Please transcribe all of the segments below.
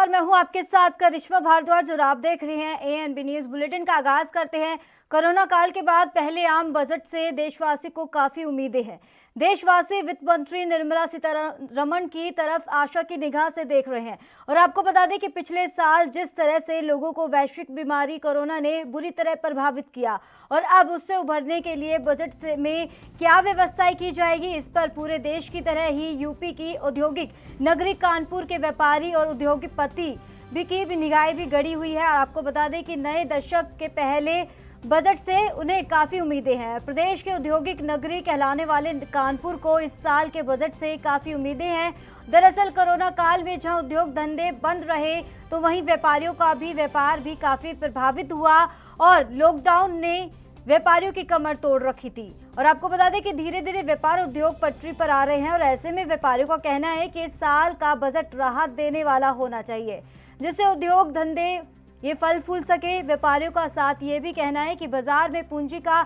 नमस्कार, मैं हूं आपके साथ करिश्मा भारद्वाज और आप देख रहे हैं एएनबी न्यूज बुलेटिन का आगाज करते हैं। कोरोना काल के बाद पहले आम बजट से देशवासी को काफी उम्मीदें हैं। देशवासी वित्त मंत्री निर्मला सीतारमण की तरफ आशा की निगाह से देख रहे हैं और आपको बता दें कि पिछले साल जिस तरह से लोगों को वैश्विक बीमारी कोरोना ने बुरी तरह प्रभावित किया और अब उससे उभरने के लिए बजट में क्या व्यवस्थाएं की जाएगी, इस पर पूरे देश की तरह ही यूपी की औद्योगिक नगरी कानपुर के व्यापारी और उद्योगपति की निगाहें भी गड़ी हुई है। और आपको बता दें कि नए दशक के पहले बजट से उन्हें काफी उम्मीदें हैं। प्रदेश के औद्योगिक नगरी कहलाने वाले कानपुर को इस साल के बजट से काफी उम्मीदें हैं। दरअसल कोरोना काल में जहां उद्योग धंधे बंद रहे तो वहीं व्यापारियों का भी व्यापार भी काफी प्रभावित हुआ और लॉकडाउन ने व्यापारियों की कमर तोड़ रखी थी। और आपको बता दें कि धीरे धीरे व्यापार उद्योग पटरी पर आ रहे हैं और ऐसे में व्यापारियों का कहना है कि इस साल का बजट राहत देने वाला होना चाहिए, जिससे उद्योग धंधे ये फल फूल सके। व्यापारियों का साथ ये भी कहना है कि बाजार में पूंजी का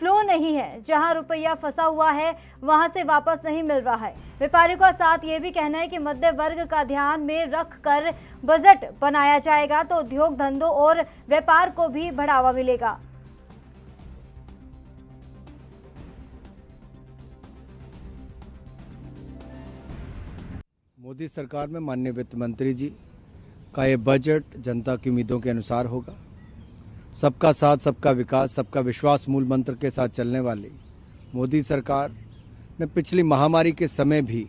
फ्लो नहीं है, जहां रुपया फंसा हुआ है वहां से वापस नहीं मिल रहा है। व्यापारियों का साथ ये भी कहना है कि मध्य वर्ग का ध्यान में रखकर बजट बनाया जाएगा तो उद्योग धंधों और व्यापार को भी बढ़ावा मिलेगा। मोदी सरकार में माननीय वित्त मंत्री जी का ये बजट जनता की उम्मीदों के अनुसार होगा। सबका साथ, सबका विकास, सबका विश्वास मूल मंत्र के साथ चलने वाली मोदी सरकार ने पिछली महामारी के समय भी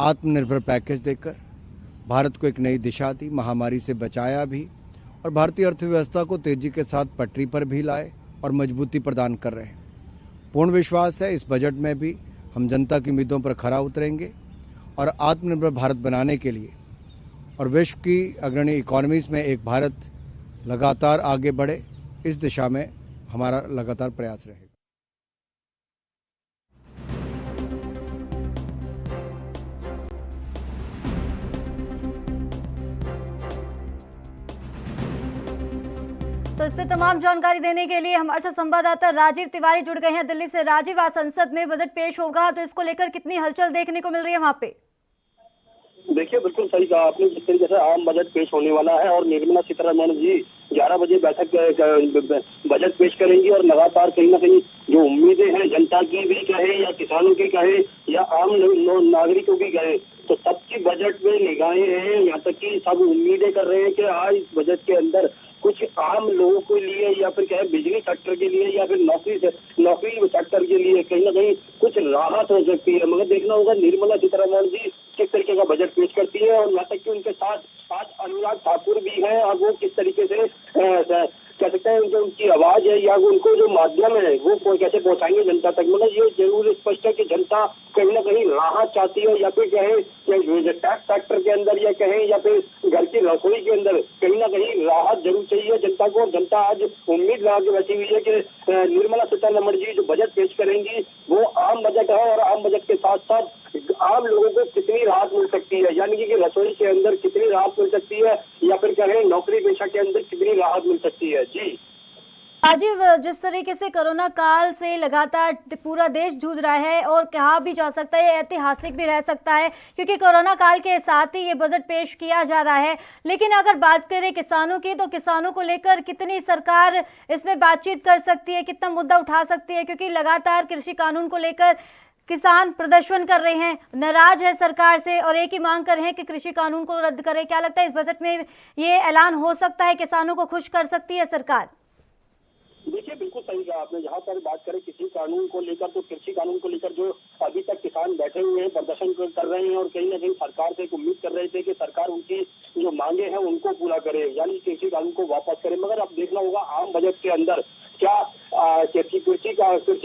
आत्मनिर्भर पैकेज देकर भारत को एक नई दिशा दी, महामारी से बचाया भी और भारतीय अर्थव्यवस्था को तेजी के साथ पटरी पर भी लाए और मजबूती प्रदान कर रहे हैं। पूर्ण विश्वास है इस बजट में भी हम जनता की उम्मीदों पर खरा उतरेंगे और आत्मनिर्भर भारत बनाने के लिए और विश्व की अग्रणी इकोनॉमीज में एक भारत लगातार आगे बढ़े, इस दिशा में हमारा लगातार प्रयास रहेगा। तो इस पर तमाम जानकारी देने के लिए हमारे साथ संवाददाता राजीव तिवारी जुड़ गए हैं दिल्ली से। राजीव, आज संसद में बजट पेश होगा तो इसको लेकर कितनी हलचल देखने को मिल रही है वहां पे? देखिए, बिल्कुल सही कहा आपने। जिस तरीके से आम बजट पेश होने वाला है और निर्मला सीतारमण जी 11 बजे बजट पेश करेंगी और लगातार कहीं ना कहीं जो उम्मीदें हैं जनता की भी कहे या किसानों की कहे या आम नागरिकों की कहे, तो सबकी बजट में निगाहें हैं। यहाँ तक कि सब उम्मीदें कर रहे हैं कि आज इस बजट के अंदर कुछ आम लोगों के लिए या फिर कहे बिजली सेक्टर के लिए या फिर नौकरी सेक्टर के लिए कहीं ना कहीं कुछ राहत हो सकती है। मगर देखना होगा निर्मला सीतारमण जी किस तरीके का बजट पेश करती है और यहाँ तक कि उनके साथ आज अनुराग ठाकुर भी हैं और वो किस तरीके से कह सकते हैं जो उनकी आवाज है या उनको जो माध्यम है वो कैसे पहुंचाएंगे जनता तक। मतलब ये जरूर स्पष्ट है कि जनता कहीं ना कहीं राहत चाहती है या फिर कहें टैक्स सेक्टर के अंदर या कहें या फिर घर की रसोई के अंदर कहीं ना कहीं राहत जरूर चाहिए जनता को। जनता आज उम्मीद लगा के बैठी हुई है कि निर्मला सीतारमण जी जो बजट पेश करेंगी वो आम बजट है और आम बजट के साथ साथ आम लोगों को कितनी राहत मिल सकती है, यानी कि रसोई के अंदर कितनी राहत मिल सकती है या फिर कहें नौकरी पेशा के अंदर कितनी राहत मिल सकती है। जी राजीव, जिस तरीके से कोरोना काल से लगातार पूरा देश जूझ रहा है और कहा भी जा सकता है ऐतिहासिक भी रह सकता है क्योंकि कोरोना काल के साथ ही ये बजट पेश किया जा रहा है। लेकिन अगर बात करें किसानों की तो किसानों को लेकर कितनी सरकार इसमें बातचीत कर सकती है, कितना मुद्दा उठा सकती है, क्योंकि लगातार कृषि कानून को लेकर किसान प्रदर्शन कर रहे हैं, नाराज है सरकार से और एक ही मांग कर रहे हैं कि कृषि कानून को रद्द करें। क्या लगता है इस बजट में ये ऐलान हो सकता है, किसानों को खुश कर सकती है सरकार? देखिए, बिल्कुल सही कहा आपने। जहाँ पर बात करें कृषि कानून को लेकर तो कृषि कानून को लेकर जो अभी तक किसान बैठे हुए हैं, प्रदर्शन कर रहे हैं और कहीं ना कहीं सरकार से एक उम्मीद कर रहे थे कि सरकार उनकी जो मांगे हैं उनको पूरा करे, यानी कृषि कानून को वापस करे। मगर अब देखना होगा आम बजट के अंदर क्या कृषि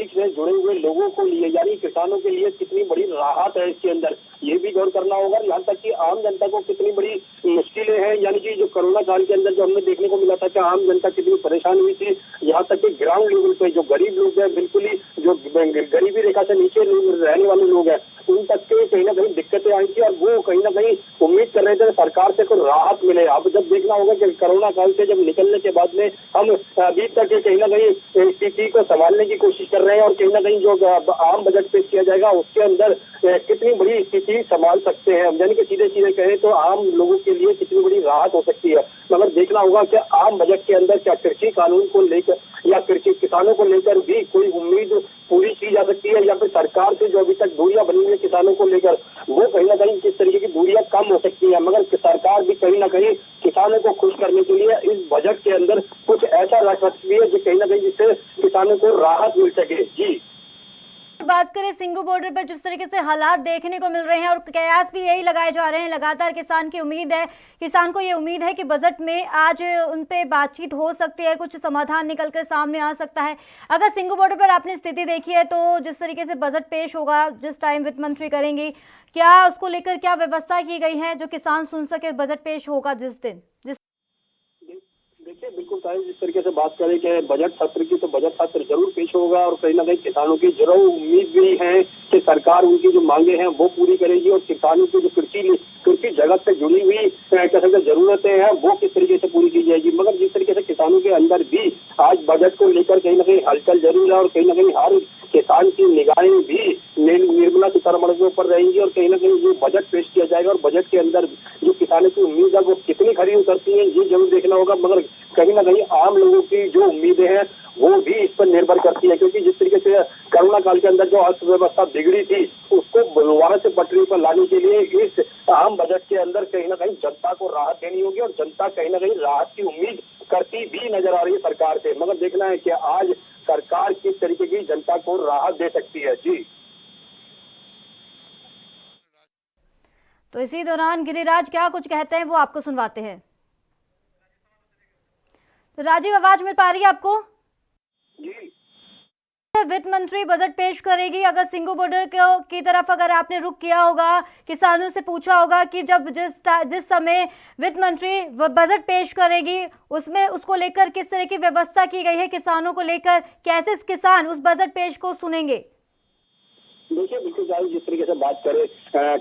से जुड़े हुए लोगों को लिए यानी किसानों के लिए कितनी बड़ी राहत है इसके अंदर, ये भी गौर करना होगा। यहाँ तक कि आम जनता को कितनी बड़ी मुश्किलें हैं, यानी कि जो कोरोना काल के अंदर जो हमने देखने को मिला था कि आम जनता कितनी परेशान हुई थी। यहाँ तक कि ग्राउंड लेवल पे जो गरीब लोग हैं, बिल्कुल ही जो गरीबी रेखा से नीचे रहने वाले लोग हैं, उन तक के कहीं ना कहीं दिक्कतें आई थी और वो कहीं ना कहीं उम्मीद कर रहे थे सरकार से कोई राहत मिले। अब जब देखना होगा कि कोरोना काल से जब निकलने के बाद में हम अभी तक कहीं ना कहीं स्थिति को संभालने की कोशिश कर रहे हैं और कहीं ना कहीं जो आम बजट पेश किया जाएगा उसके अंदर कितनी बड़ी स्थिति संभाल सकते हैं, यानी कि सीधे सीधे कहें तो आम लोगों के लिए कितनी बड़ी राहत हो सकती है। मगर देखना होगा कि आम बजट के अंदर क्या कृषि कानून को लेकर या कृषि किसानों को लेकर भी कोई उम्मीद पूरी की जा सकती है, या फिर सरकार से जो अभी तक दूरियां बनी हुई है किसानों को लेकर वो कहीं ना कहीं किस तरीके की दूरियां कम हो सकती है। मगर सरकार भी कहीं ना कहीं किसानों को खुश करने के लिए इस बजट के अंदर कुछ ऐसा रख सकती है जो कहीं ना कहीं जिससे किसानों को राहत मिल सके। जी बात करें सिंगू बॉर्डर पर जिस तरीके से हालात देखने को मिल रहे हैं और कयास भी यही लगाए जा रहे हैं, लगातार किसान की उम्मीद है, किसान को ये उम्मीद है कि बजट में आज उन पे बातचीत हो सकती है, कुछ समाधान निकल कर सामने आ सकता है। अगर सिंगू बॉर्डर पर आपने स्थिति देखी है तो जिस तरीके से बजट पेश होगा, जिस टाइम वित्त मंत्री करेंगी, क्या उसको लेकर क्या व्यवस्था की गई है जो किसान सुन सके बजट पेश होगा जिस दिन? देखिए बिल्कुल साहिब, जिस तरीके से बात करें कि बजट सत्र की, तो बजट सत्र जरूर पेश होगा और कहीं ना कहीं किसानों की जरूर उम्मीद भी है कि सरकार उनकी जो मांगे हैं वो पूरी करेगी और किसानों की जो कृषि जगत से जुड़ी हुई जरूरतें हैं वो किस तरीके से पूरी की जाएगी। मगर जिस तरीके से किसानों के अंदर भी आज बजट को लेकर कहीं ना कहीं हलचल जरूर है और कहीं ना कहीं हर किसान की निगाहें भी निर्मला सीतारमण के ऊपर रहेंगी और कहीं ना कहीं जो बजट पेश किया जाएगा और बजट के अंदर जो किसानों की उम्मीद है वो कितनी खरी उतरती है ये जरूर देखना होगा। मगर कहीं ना कहीं आम लोगों की जो उम्मीदें हैं वो भी इस पर निर्भर करती है, क्योंकि जिस तरीके से कोरोना काल के अंदर जो अर्थव्यवस्था बिगड़ी थी उसको दोबारा से पटरी पर लाने के लिए इस आम बजट के अंदर कहीं ना कहीं जनता को राहत देनी होगी और जनता कहीं ना कहीं राहत की उम्मीद करती भी नजर आ रही है सरकार से। मगर देखना है कि आज सरकार किस तरीके की जनता को राहत दे सकती है। जी तो इसी दौरान गिरिराज क्या कुछ कहते हैं वो आपको सुनवाते हैं। तो राजीव, आवाज मिल पा रही है आपको? जी वित्त मंत्री बजट पेश करेगी, अगर सिंगू बॉर्डर की तरफ अगर आपने रुख किया होगा, किसानों से पूछा होगा कि जब जिस समय वित्त मंत्री बजट पेश करेगी उसमें उसको लेकर किस तरह की व्यवस्था की गई है, किसानों को लेकर कैसे किसान उस बजट पेश को सुनेंगे? देखिए बिल्कुल साहब, जिस तरीके से बात करें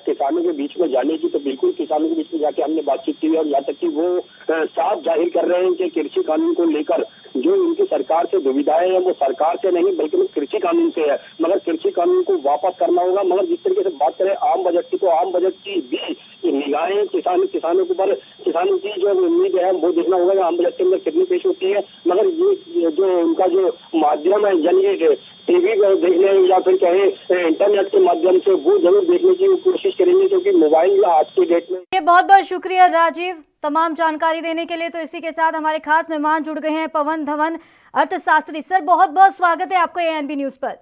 किसानों के बीच में जाने की, तो बिल्कुल किसानों के बीच में जाके हमने बातचीत की और यहाँ तक कि वो साफ जाहिर कर रहे हैं कि कृषि कानून को लेकर जो उनकी सरकार से दुविधाएं हैं वो सरकार से नहीं बल्कि वो कृषि कानून से है। मगर कृषि कानून को वापस करना होगा। मगर जिस तरीके से बात करें आम बजट की, तो आम बजट की भी निगाहें किसानों के ऊपर, किसानों की जो उम्मीद है वो देखना होगा कि आम बजट के अंदर कितनी पेश होती है। मगर ये जो उनका जो माध्यम है यानी टीवी पर देखने या फिर कहें इंटरनेट के माध्यम से, वो जरूर देखने की कोशिश करेंगे, क्योंकि मोबाइल आज के डेट में। ये बहुत बहुत शुक्रिया राजीव तमाम जानकारी देने के लिए। तो इसी के साथ हमारे खास मेहमान जुड़ गए हैं पवन धवन, अर्थशास्त्री। सर बहुत बहुत स्वागत है आपको एएनबी न्यूज पर।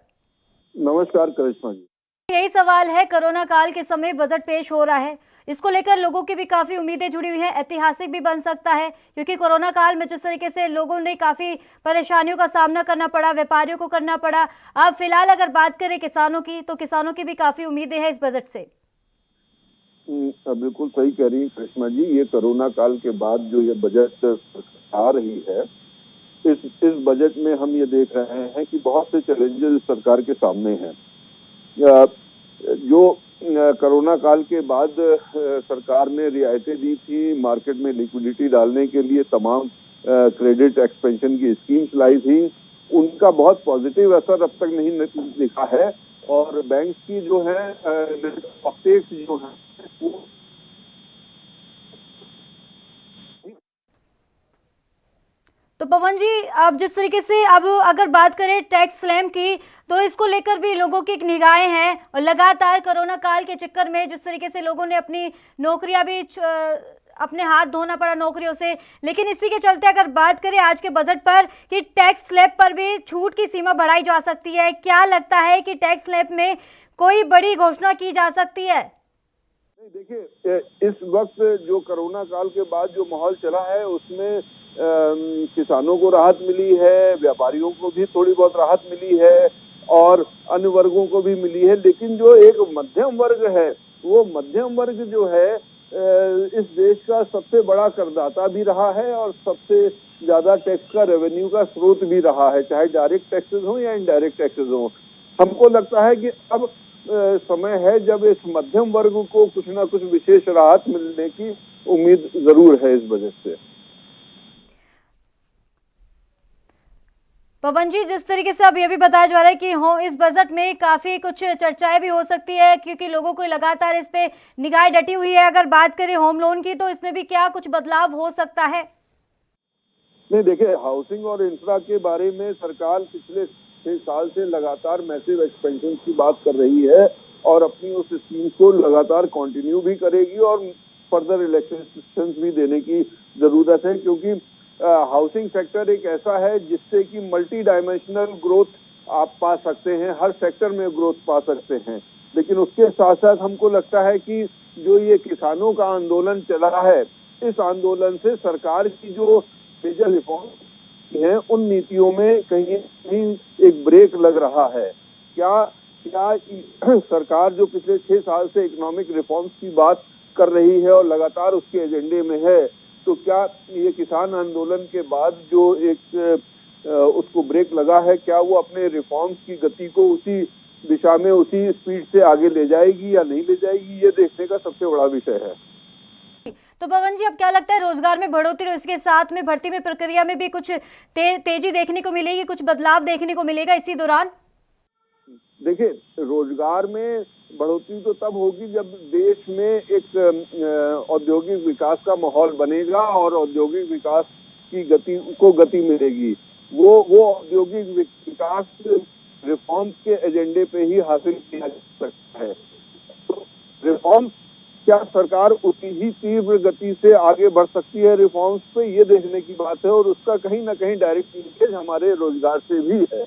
नमस्कार करिश्मा जी। यही सवाल है, कोरोना काल के समय बजट पेश हो रहा है, इसको लेकर लोगों की भी काफी उम्मीदें जुड़ी हुई हैं, ऐतिहासिक भी बन सकता है क्योंकि कोरोना काल में जिस तरीके से लोगों ने काफी परेशानियों का सामना करना पड़ा, व्यापारियों को करना पड़ा। अब फिलहाल अगर बात करें किसानों की, तो किसानों की भी काफी उम्मीदें हैं इस बजट से। बिल्कुल सही कह रही करिश्मा जी। ये कोरोना काल के बाद जो ये बजट आ रही है, इस बजट में हम ये देख रहे हैं कि बहुत से चैलेंजेस सरकार के सामने हैं। जो कोरोना काल के बाद सरकार ने रियायतें दी थी, मार्केट में लिक्विडिटी डालने के लिए तमाम क्रेडिट एक्सपेंशन की स्कीम्स लाई थी, उनका बहुत पॉजिटिव असर अब तक नहीं दिखा है और बैंक की जो है जो है तो पवन जी, अब जिस तरीके से अब अगर बात करें टैक्स स्लैम की, तो इसको लेकर भी लोगों की निगाहें हैं और लगातार कोरोना काल के चक्कर में जिस तरीके से लोगों ने अपनी नौकरियां भी अपने हाथ धोना पड़ा नौकरियों से। लेकिन इसी के चलते अगर बात करें आज के बजट पर कि टैक्स स्लैब पर भी छूट की सीमा बढ़ाई जा सकती है, क्या लगता है कि टैक्स स्लैब में कोई बड़ी घोषणा की जा सकती है? देखिए, इस वक्त जो कोरोना काल के बाद जो माहौल चला है उसमें किसानों को राहत मिली है, व्यापारियों को भी थोड़ी बहुत राहत मिली है और अन्य वर्गों को भी मिली है। लेकिन जो एक मध्यम वर्ग है, वो मध्यम वर्ग जो है इस देश का सबसे बड़ा करदाता भी रहा है और सबसे ज्यादा टैक्स का रेवेन्यू का स्रोत भी रहा है, चाहे डायरेक्ट टैक्सेस हो या इनडायरेक्ट टैक्सेस हो। हमको लगता है कि अब समय है जब इस मध्यम वर्ग को कुछ ना कुछ विशेष राहत मिलने की उम्मीद जरूर है इस बजट से। पवन जी, जिस तरीके से अब ये भी बताया जा रहा है कि इस बजट में काफी कुछ चर्चाएं भी हो सकती है, क्योंकि लोगों को लगातार इस पे निगाह डटी हुई है। अगर बात करें होम लोन की, तो इसमें भी क्या कुछ बदलाव हो सकता है? नहीं, देखिए, हाउसिंग और इंफ्रा के बारे में सरकार पिछले 6 साल से लगातार मैसिव एक्सपेंशन की बात कर रही है और अपनी उस स्कीम को लगातार कंटिन्यू भी करेगी और फर्दर इलेक्शन भी देने की जरूरत है, क्योंकि हाउसिंग सेक्टर एक ऐसा है जिससे कि मल्टी डायमेंशनल ग्रोथ आप पा सकते हैं, हर सेक्टर में ग्रोथ पा सकते हैं। लेकिन उसके साथ साथ हमको लगता है कि जो ये किसानों का आंदोलन चला है, इस आंदोलन से सरकार की जो मेजर रिफॉर्म है उन नीतियों में कहीं कहीं एक ब्रेक लग रहा है। क्या सरकार जो पिछले 6 साल से इकोनॉमिक रिफॉर्म्स की बात कर रही है और लगातार उसके एजेंडे में है, तो क्या ये किसान आंदोलन के बाद जो एक उसको ब्रेक लगा है, क्या वो अपने रिफॉर्म्स की गति को उसी दिशा में उसी स्पीड से आगे ले जाएगी या नहीं ले जाएगी, ये देखने का सबसे बड़ा विषय है। तो पवन जी, अब क्या लगता है, रोजगार में बढ़ोतरी और इसके साथ में भर्ती में प्रक्रिया में भी कुछ तेजी देखने को मिलेगी, कुछ बदलाव देखने को मिलेगा इसी दौरान? देखिए, रोजगार में बढ़ोतरी तो तब होगी जब देश में एक औद्योगिक विकास का माहौल बनेगा और औद्योगिक विकास की गति मिलेगी। वो औद्योगिक विकास रिफॉर्म्स के एजेंडे पे ही हासिल किया जा सकता है। तो रिफॉर्म्स, क्या सरकार उतनी ही तीव्र गति से आगे बढ़ सकती है रिफॉर्म्स पे, ये देखने की बात है और उसका कहीं ना कहीं डायरेक्ट लिंकेज हमारे रोजगार से भी है।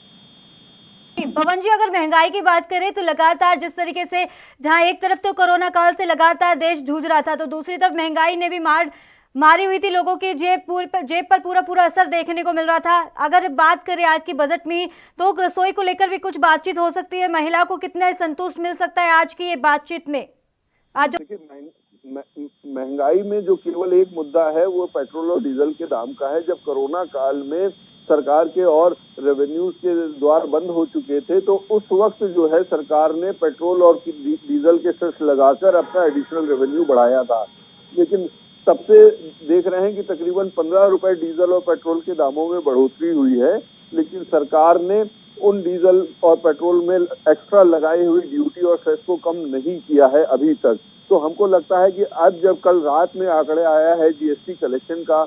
पवन जी, अगर महंगाई की बात करें तो लगातार जिस तरीके से, जहां एक तरफ तो कोरोना काल से लगातार देश जूझ रहा था, तो दूसरी तरफ महंगाई ने भी मारी हुई थी लोगों की जेब पर पूरा असर देखने को मिल रहा था। अगर बात करें आज की बजट में, तो रसोई को लेकर भी कुछ बातचीत हो सकती है। महिला को कितना संतुष्ट मिल सकता है आज की ये बातचीत में? आज देखिए, महंगाई में जो केवल एक मुद्दा है वो पेट्रोल और डीजल के दाम का है। जब कोरोना काल में सरकार के और रेवेन्यूज के द्वार बंद हो चुके थे, तो उस वक्त जो है सरकार ने पेट्रोल और डीजल के सेस लगाकर अपना एडिशनल रेवेन्यू बढ़ाया था। लेकिन तब से देख रहे हैं कि तकरीबन 15 रुपए डीजल और पेट्रोल के दामों में बढ़ोतरी हुई है, लेकिन सरकार ने उन डीजल और पेट्रोल में एक्स्ट्रा लगाई हुई ड्यूटी और सेस को कम नहीं किया है अभी तक। तो हमको लगता है कि आज जब कल रात में आंकड़े आया है जीएसटी कलेक्शन का,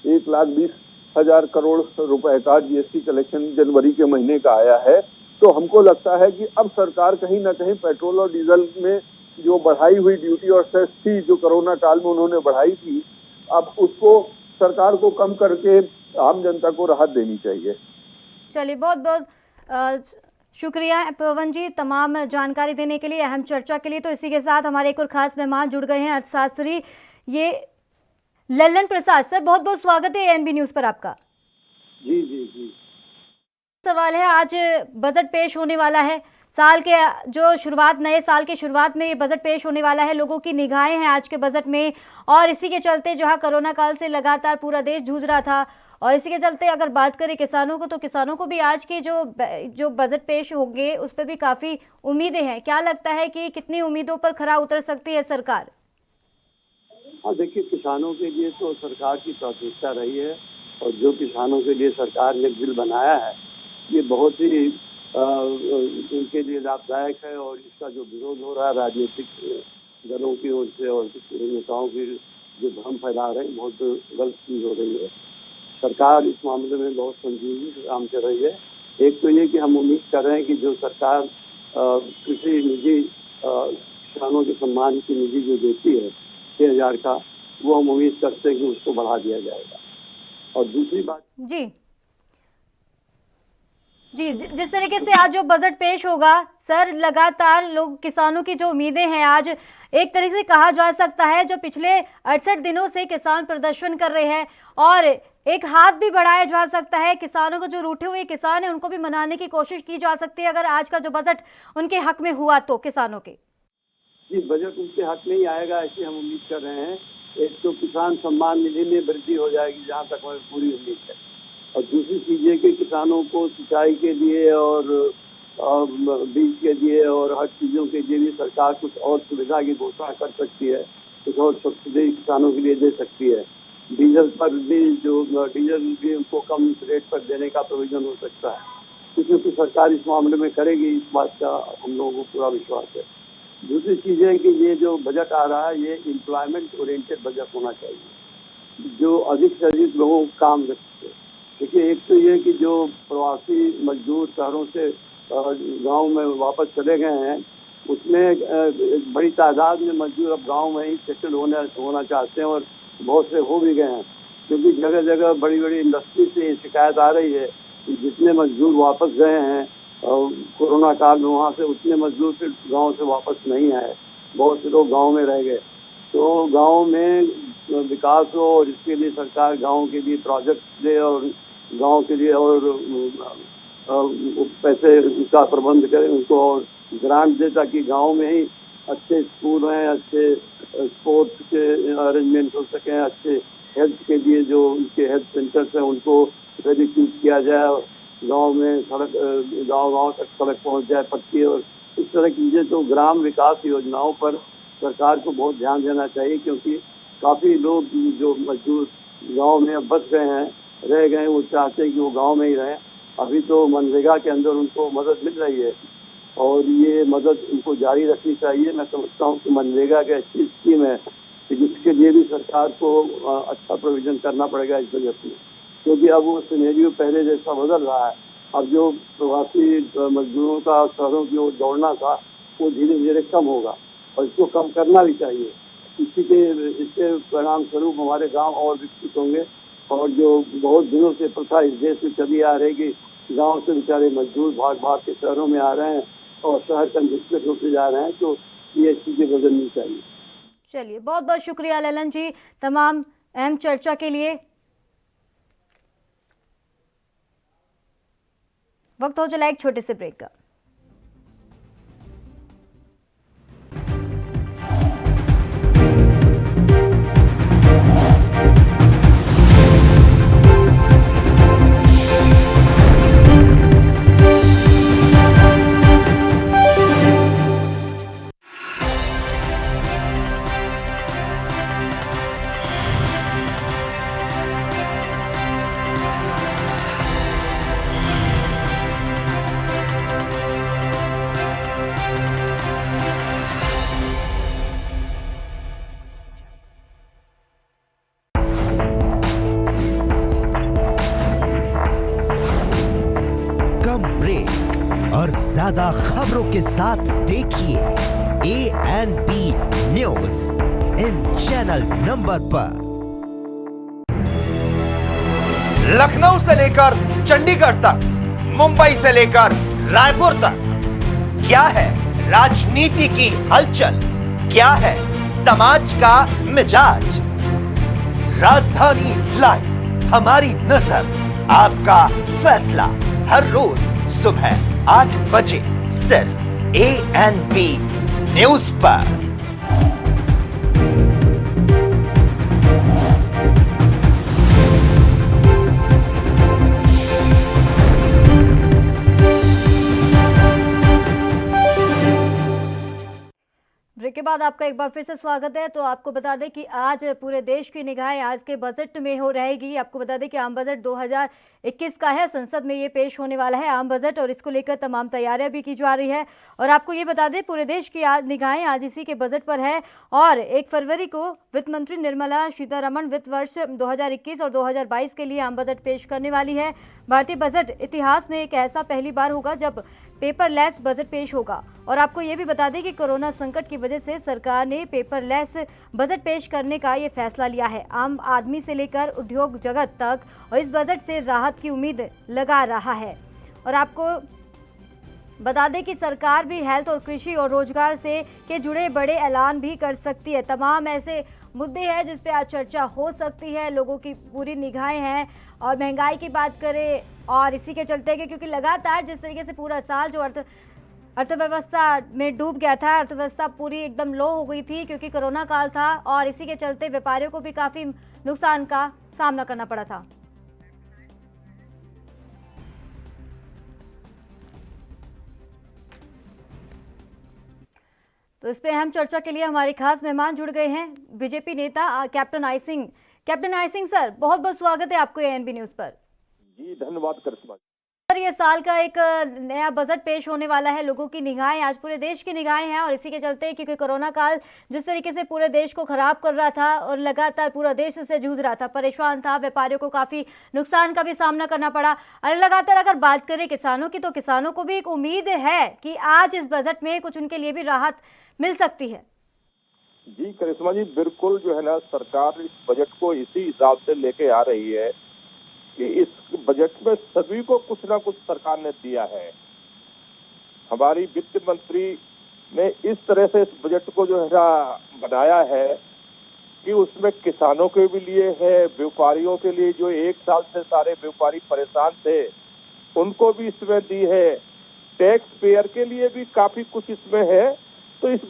1,20,000 करोड़ रुपए का जीएसटी कलेक्शन जनवरी के महीने का आया है, तो हमको लगता है कि अब सरकार कहीं ना कहीं पेट्रोल और डीजल में जो बढ़ाई हुई ड्यूटी और सेस थी, जो कोरोना काल में उन्होंने बढ़ाई थी, अब उसको सरकार को कम करके आम जनता को राहत देनी चाहिए। चलिए, बहुत बहुत शुक्रिया पवन जी तमाम जानकारी देने के लिए, अहम चर्चा के लिए। तो इसी के साथ हमारे एक और खास मेहमान जुड़ गए हैं, अर्थशास्त्री ये लल्लन प्रसाद। सर, बहुत बहुत स्वागत है एएनबी न्यूज पर आपका। जी जी जी। सवाल है, आज बजट पेश होने वाला है, साल के जो शुरुआत, नए साल के शुरुआत में ये बजट पेश होने वाला है। लोगों की निगाहें हैं आज के बजट में, और इसी के चलते जहां कोरोना काल से लगातार पूरा देश जूझ रहा था, और इसी के चलते अगर बात करें किसानों को, तो किसानों को भी आज के जो बजट पेश होंगे उस पर भी काफ़ी उम्मीदें हैं। क्या लगता है कि कितनी उम्मीदों पर खरा उतर सकती है सरकार? हाँ, देखिए, किसानों के लिए तो सरकार की प्राथमिकता रही है, और जो किसानों के लिए सरकार ने बिल बनाया है ये बहुत ही उनके लिए लाभदायक है। और इसका जो विरोध हो रहा है राजनीतिक दलों की ओर से और नेताओं की जो भ्रम फैला रहे हैं, बहुत गलत चीज हो रही है। सरकार इस मामले में बहुत संजीदगी से काम कर रही है। एक तो ये कि हम उम्मीद कर रहे हैं कि जो सरकार कृषि निधि किसानों के सम्मान की निधि जो देती है 6,000 का, वो हम उम्मीद करते हैं कि उसको बढ़ा दिया जाएगा। और दूसरी बात जी, जिस तरीके से आज जो बजट पेश होगा सर, लगातार लोग, किसानों की जो उम्मीदें हैं, आज एक तरीके से कहा जा सकता है जो पिछले 68 दिनों से किसान प्रदर्शन कर रहे हैं, और एक हाथ भी बढ़ाया जा सकता है किसानों को, जो रूठे हुए किसान हैं उनको भी मनाने की कोशिश की जा सकती है अगर आज का जो बजट उनके हक में हुआ तो किसानों के। जी, बजट उनके हक में ही आएगा ऐसी हम उम्मीद कर रहे हैं। एक तो किसान सम्मान निधि में वृद्धि हो जाएगी जहाँ तक हमें पूरी उम्मीद है, और दूसरी चीज ये कि किसानों को सिंचाई के लिए और बीज के लिए और हर चीज़ों के लिए भी सरकार कुछ और सुविधा की घोषणा कर सकती है, कुछ और सब्सिडी किसानों के लिए दे सकती है। डीजल पर भी डीजल भी उनको कम रेट पर देने का प्रोविजन हो सकता है। क्योंकि सरकार इस मामले में करेगी, इस बात का हम लोगों को पूरा विश्वास है। दूसरी चीज़ है कि ये जो बजट आ रहा है ये एम्प्लॉयमेंट ओरिएंटेड बजट होना चाहिए, जो अधिक से अधिक लोगों को काम दे सके। देखिए, एक तो ये कि जो प्रवासी मजदूर शहरों से गांव में वापस चले गए हैं, उसमें बड़ी तादाद में मजदूर अब गांव में ही सेटल होना चाहते हैं और बहुत से हो भी गए हैं। क्योंकि जगह जगह बड़ी बड़ी इंडस्ट्री से शिकायत आ रही है कि जितने मजदूर वापस गए हैं कोरोना काल में, वहाँ से उतने मजदूर फिर गांव से वापस नहीं आए, बहुत से लोग गांव में रह गए। तो गांव में विकास हो और इसके लिए सरकार गांव के लिए प्रोजेक्ट दे और गांव के लिए और पैसे का प्रबंध करे, उनको और ग्रांट दे, ताकि गांव में ही अच्छे स्कूल हैं, अच्छे स्पोर्ट्स के अरेंजमेंट हो सकें, अच्छे हेल्थ के लिए जो उनके हेल्थ सेंटर्स हैं उनको रेडिक्यूट किया जाए, गांव में सड़क गांव तक सड़क पहुंच जाए पक्की, और इस तरह की चीज़ें। तो ग्राम विकास योजनाओं पर सरकार को बहुत ध्यान देना चाहिए, क्योंकि काफ़ी लोग जो मजदूर गांव में अब बस गए हैं, रह गए, वो चाहते हैं कि वो गांव में ही रहें। अभी तो मनरेगा के अंदर उनको मदद मिल रही है और ये मदद उनको जारी रखनी चाहिए। मैं समझता हूँ कि मनरेगा की अच्छी स्कीम है, जिसके लिए भी सरकार को अच्छा प्रोविजन करना पड़ेगा इस बजट में, क्योंकि अब वो सिनेरियो पहले जैसा बदल रहा है। अब जो प्रवासी मजदूरों का शहरों की ओर दौड़ना था वो धीरे धीरे कम होगा और इसको कम करना भी चाहिए। इसके परिणाम स्वरूप हमारे गांव और विकसित होंगे। और जो बहुत दिनों से प्रथा इस देश में चली आ रही कि गांव से बेचारे मजदूर भाग भाग के शहरों में आ रहे हैं और शहर कंजेस्टेड होते जा रहे हैं, तो ये चीज़ें बदलनी चाहिए। चलिए, बहुत बहुत शुक्रिया ललन जी तमाम अहम चर्चा के लिए। वक्त हो चला एक छोटे से ब्रेक का। और ज्यादा खबरों के साथ देखिए ANP news in channel number पर। लखनऊ से लेकर चंडीगढ़ तक, मुंबई से लेकर रायपुर तक, क्या है राजनीति की हलचल, क्या है समाज का मिजाज। राजधानी लाइव, हमारी नजर, आपका फैसला, हर रोज सुबह 8 बजे सिर्फ ANP न्यूज पर। ब्रेक के बाद आपका एक बार फिर से स्वागत है। तो आपको बता दें कि आज पूरे देश की निगाहें आज के बजट में हो रहेगी। आपको बता दें कि आम बजट 2021 का है, संसद में ये पेश होने वाला है आम बजट, और इसको लेकर तमाम तैयारियां भी की जा रही है। और आपको ये बता दें पूरे देश की निगाहें आज इसी के बजट पर है। और 1 फरवरी को वित्त मंत्री निर्मला सीतारमण वित्त वर्ष 2021 और 2022 के लिए आम बजट पेश करने वाली है। भारतीय बजट इतिहास में एक ऐसा पहली बार होगा जब पेपरलेस बजट पेश होगा। और आपको ये भी बता दें कि कोरोना संकट की वजह से सरकार ने पेपरलेस बजट पेश करने का ये फैसला लिया है। आम आदमी से लेकर उद्योग जगत तक और इस बजट से राहत की उम्मीद लगा रहा है। और आपको बता दें कि सरकार भी हेल्थ और कृषि और रोजगार से के जुड़े बड़े ऐलान भी कर सकती है। तमाम ऐसे मुद्दे हैं जिस पे आज चर्चा हो सकती है, लोगों की पूरी निगाहें हैं। और महंगाई की बात करें और इसी के चलते क्योंकि लगातार जिस तरीके से पूरा साल जो अर्थव्यवस्था में डूब गया था, अर्थव्यवस्था पूरी एकदम लो हो गई थी क्योंकि कोरोना काल था, और इसी के चलते व्यापारियों को भी काफ़ी नुकसान का सामना करना पड़ा था। तो इस पे अहम चर्चा के लिए हमारे खास मेहमान जुड़ गए हैं, बीजेपी नेता captain I Singh. Captain I Singh sir, बहुत बहुत स्वागत है आपको एएनबी न्यूज पर। जी धन्यवाद करिश्मा। सर, ये साल का एक नया बजट पेश होने वाला है, लोगों की निगाहें आज पूरे देश की निगाहें हैं, और इसी के चलते क्योंकि कोरोना काल जिस तरीके से पूरे देश को खराब कर रहा था और लगातार पूरा देश इससे जूझ रहा था, परेशान था, व्यापारियों को काफी नुकसान का भी सामना करना पड़ा। और लगातार अगर बात करें किसानों की, तो किसानों को भी एक उम्मीद है कि आज इस बजट में कुछ उनके लिए भी राहत मिल सकती है। जी करिश्मा जी, बिल्कुल जो है ना, सरकार इस बजट को इसी हिसाब से लेके आ रही है कि इस बजट में सभी को कुछ ना कुछ सरकार ने दिया है। हमारी वित्त मंत्री ने इस तरह से इस बजट को जो है ना बनाया है कि उसमें किसानों के भी लिए है, व्यापारियों के लिए जो एक साल से सारे व्यापारी परेशान थे उनको भी इसमें दी है, टैक्स पेयर के लिए भी काफी कुछ इसमें है। तो इस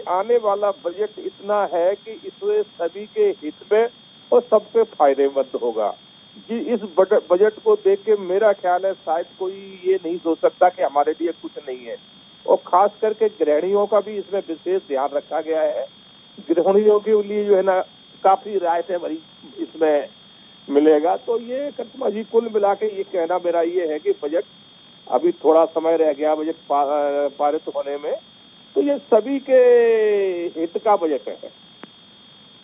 आने वाला बजट इतना है कि इसमें सभी के हित में और सबके फायदेमंद होगा। जी, इस बजट को देख के मेरा ख्याल है शायद कोई ये नहीं सोच सकता कि हमारे लिए कुछ नहीं है, और खास करके गृहिणियों का भी इसमें विशेष ध्यान रखा गया है। गृहिणियों के लिए जो है ना काफी रियायतें भरी इसमें मिलेगा। तो ये करिश्मा जी, कुल मिला के ये कहना मेरा ये है कि बजट अभी थोड़ा समय रह गया बजट पारित होने में, तो ये सभी के हित का बजट है।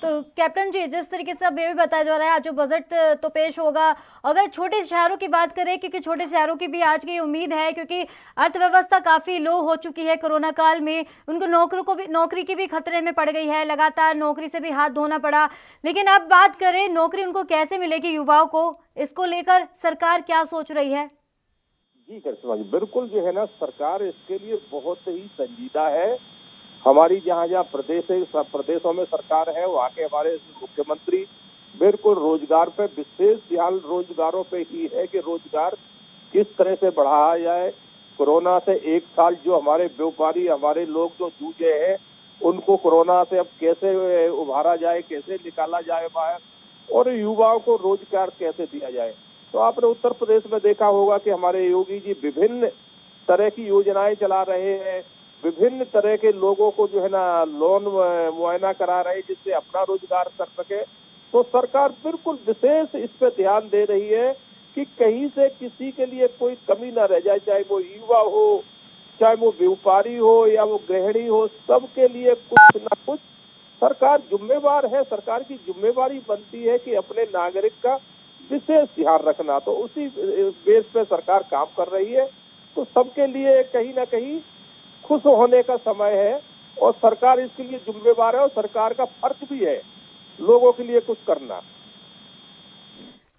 तो कैप्टन जी, जिस तरीके से अब ये भी बताया जा रहा है आज जो बजट तो पेश होगा, अगर छोटे शहरों की बात करें, क्योंकि छोटे शहरों की भी आज की उम्मीद है, क्योंकि अर्थव्यवस्था काफी लो हो चुकी है कोरोना काल में, उनको नौकरी की भी खतरे में पड़ गई है, लगातार नौकरी से भी हाथ धोना पड़ा। लेकिन अब बात करें नौकरी उनको कैसे मिलेगी युवाओं को, इसको लेकर सरकार क्या सोच रही है? जी करिश्मा जी, बिल्कुल जो है ना, सरकार इसके लिए बहुत ही संजीदा है। हमारी जहाँ जहाँ प्रदेशों में सरकार है, वहाँ के हमारे मुख्यमंत्री बिल्कुल रोजगार पे विशेष ध्यान, रोजगारों पे ही है कि रोजगार किस तरह से बढ़ाया जाए। कोरोना से एक साल जो हमारे व्यापारी, हमारे लोग जो जूझे हैं, उनको कोरोना से अब कैसे उभारा जाए, कैसे निकाला जाए बाहर, और युवाओं को रोजगार कैसे दिया जाए। तो आपने उत्तर प्रदेश में देखा होगा कि हमारे योगी जी विभिन्न तरह की योजनाएं चला रहे हैं, विभिन्न तरह के लोगों को जो है ना लोन मुआयना करा रहे हैं जिससे अपना रोजगार कर सके। तो सरकार बिल्कुल विशेष इस पे ध्यान दे रही है कि कहीं से किसी के लिए कोई कमी ना रह जाए, चाहे वो युवा हो, चाहे वो व्यापारी हो या वो गृहिणी हो, सबके लिए कुछ ना कुछ सरकार जिम्मेवार है। सरकार की जिम्मेवारी बनती है कि अपने नागरिक का विशेष ध्यान रखना, तो उसी बेस पे सरकार काम कर रही है। तो सबके लिए कहीं ना कहीं खुश होने का समय है, और सरकार इसके लिए जिम्मेवार है, और सरकार का फर्ज भी है लोगों के लिए कुछ करना।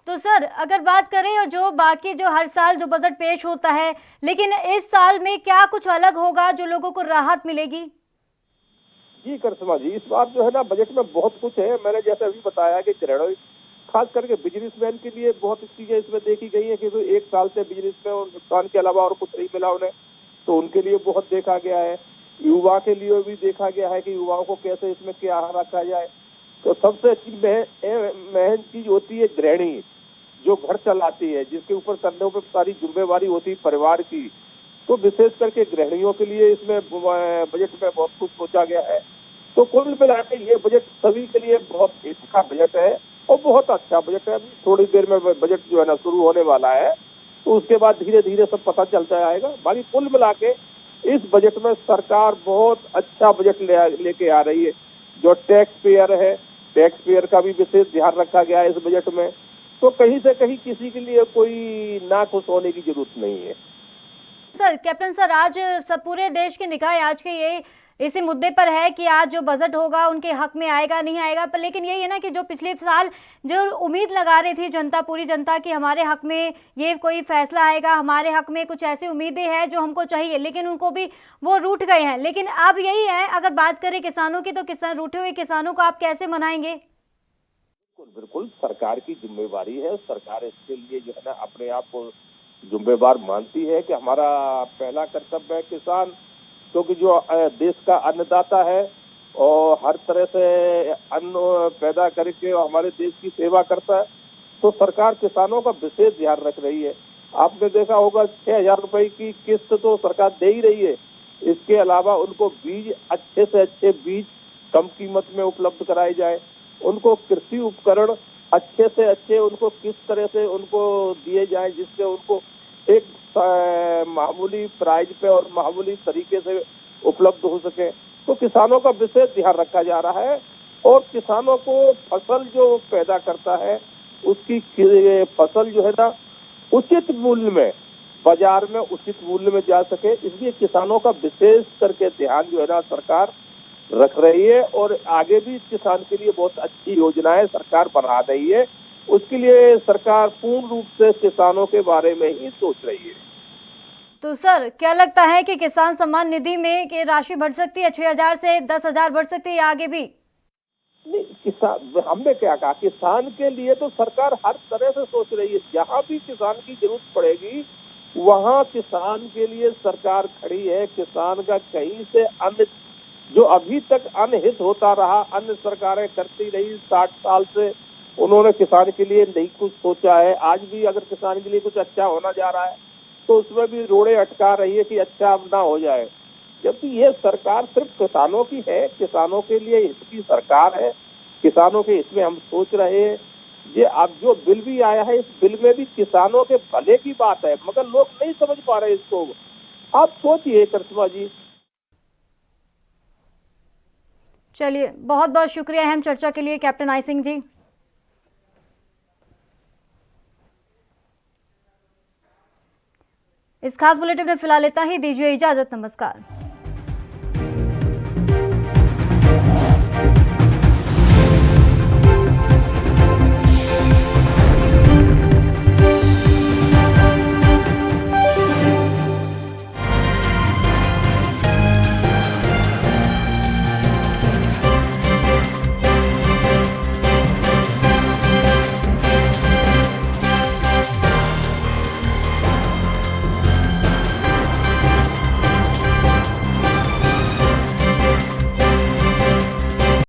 तो सर, अगर बात करें और जो बाकी जो हर साल जो बजट पेश होता है, लेकिन इस साल में क्या कुछ अलग होगा जो लोगों को राहत मिलेगी? जी करिश्मा जी, इस बार जो है ना बजट में बहुत कुछ है। मैंने जैसे अभी बताया कि खास करके बिजनेसमैन के लिए बहुत चीजें इसमें देखी गई है कि एक साल से बिजनेस में नुकसान के अलावा और कुछ नहीं मिला उन्हें, तो उनके लिए बहुत देखा गया है। युवा के लिए भी देखा गया है कि युवाओं को कैसे इसमें क्या रखा जाए। तो सबसे अच्छी महंगी चीज होती है गृहिणी, जो घर चलाती है, जिसके ऊपर कंधों पर सारी जिम्मेवारी होती है परिवार की। तो विशेष करके गृहिणियों के लिए इसमें बजट में बहुत कुछ सोचा गया है। तो कुल मिलाकर ये बजट सभी के लिए बहुत अच्छा बजट है और बहुत अच्छा बजट है। अभी थोड़ी देर में बजट जो है ना शुरू होने वाला है, तो उसके बाद धीरे धीरे सब पता चलता आएगा। बाकी कुल मिला के इस बजट में सरकार बहुत अच्छा बजट लेके आ रही है। जो टैक्स पेयर है, टैक्स पेयर का भी विशेष ध्यान रखा गया है इस बजट में। तो कहीं से कहीं किसी के लिए कोई ना खुश होने की जरूरत नहीं है। सर, कैप्टन सर, आज सब पूरे देश की निगाह आज के ये इसी मुद्दे पर है कि आज जो बजट होगा उनके हक में आएगा नहीं आएगा, पर लेकिन यही है ना कि जो पिछले साल जो उम्मीद लगा रही थी जनता, पूरी जनता की हमारे हक में ये कोई फैसला आएगा, हमारे हक में कुछ ऐसी उम्मीदें हैं जो हमको चाहिए, लेकिन उनको भी वो रूठ गए हैं। लेकिन अब यही है, अगर बात करें किसानों की, तो रूठे हुए किसानों को आप कैसे मनाएंगे? बिल्कुल सरकार की जिम्मेवारी है। सरकार इसके लिए जो है ना अपने आप को जिम्मेवार मानती है कि हमारा पहला कर्तव्य है किसान, क्योंकि जो देश का अन्नदाता है और हर तरह से अन्न पैदा करके हमारे देश की सेवा करता है। तो सरकार किसानों का विशेष ध्यान रख रही है। आपने देखा होगा 6,000 रुपए की किस्त तो सरकार दे ही रही है, इसके अलावा उनको बीज, अच्छे से अच्छे बीज कम कीमत में उपलब्ध कराए जाए। उनको कृषि उपकरण अच्छे से अच्छे उनको किस तरह से उनको दिए जाए जिससे उनको एक मामूली प्राइस पे और मामूली तरीके से उपलब्ध हो सके। तो किसानों का विशेष ध्यान रखा जा रहा है और किसानों को फसल जो पैदा करता है उसकी फसल जो है ना उचित मूल्य में बाजार में उचित मूल्य में जा सके, इसलिए किसानों का विशेष करके ध्यान जो है ना सरकार रख रही है और आगे भी किसान के लिए बहुत अच्छी योजनाएं सरकार बना रही है। उसके लिए सरकार पूर्ण रूप से किसानों के बारे में ही सोच रही है। तो सर क्या लगता है कि किसान सम्मान निधि में कि राशि बढ़ सकती है 6,000 से 10,000 बढ़ सकती है आगे भी? नहीं, किसान, हमने क्या कहा, किसान के लिए तो सरकार हर तरह से सोच रही है। जहाँ भी किसान की जरूरत पड़ेगी वहाँ किसान के लिए सरकार खड़ी है। किसान का कहीं से अन्य जो अभी तक अनहित होता रहा, अन्य सरकारें करती रही 60 साल से, उन्होंने किसान के लिए नहीं कुछ सोचा है। आज भी अगर किसान के लिए कुछ अच्छा होना जा रहा है तो उसमें भी रोड़े अटका रही है कि अच्छा अब ना हो जाए, जबकि ये सरकार सिर्फ किसानों की है, किसानों के लिए इसकी सरकार है, किसानों के इसमें हम सोच रहे हैं। ये अब जो बिल भी आया है इस बिल में भी किसानों के भले की बात है, मगर लोग नहीं समझ पा रहे इसको। आप सोचिए करिश्मा जी। चलिए, बहुत बहुत शुक्रिया अहम चर्चा के लिए कैप्टन आई सिंह जी। इस खास बुलेटिन में फिलहाल इतना ही, दीजिए इजाजत, नमस्कार।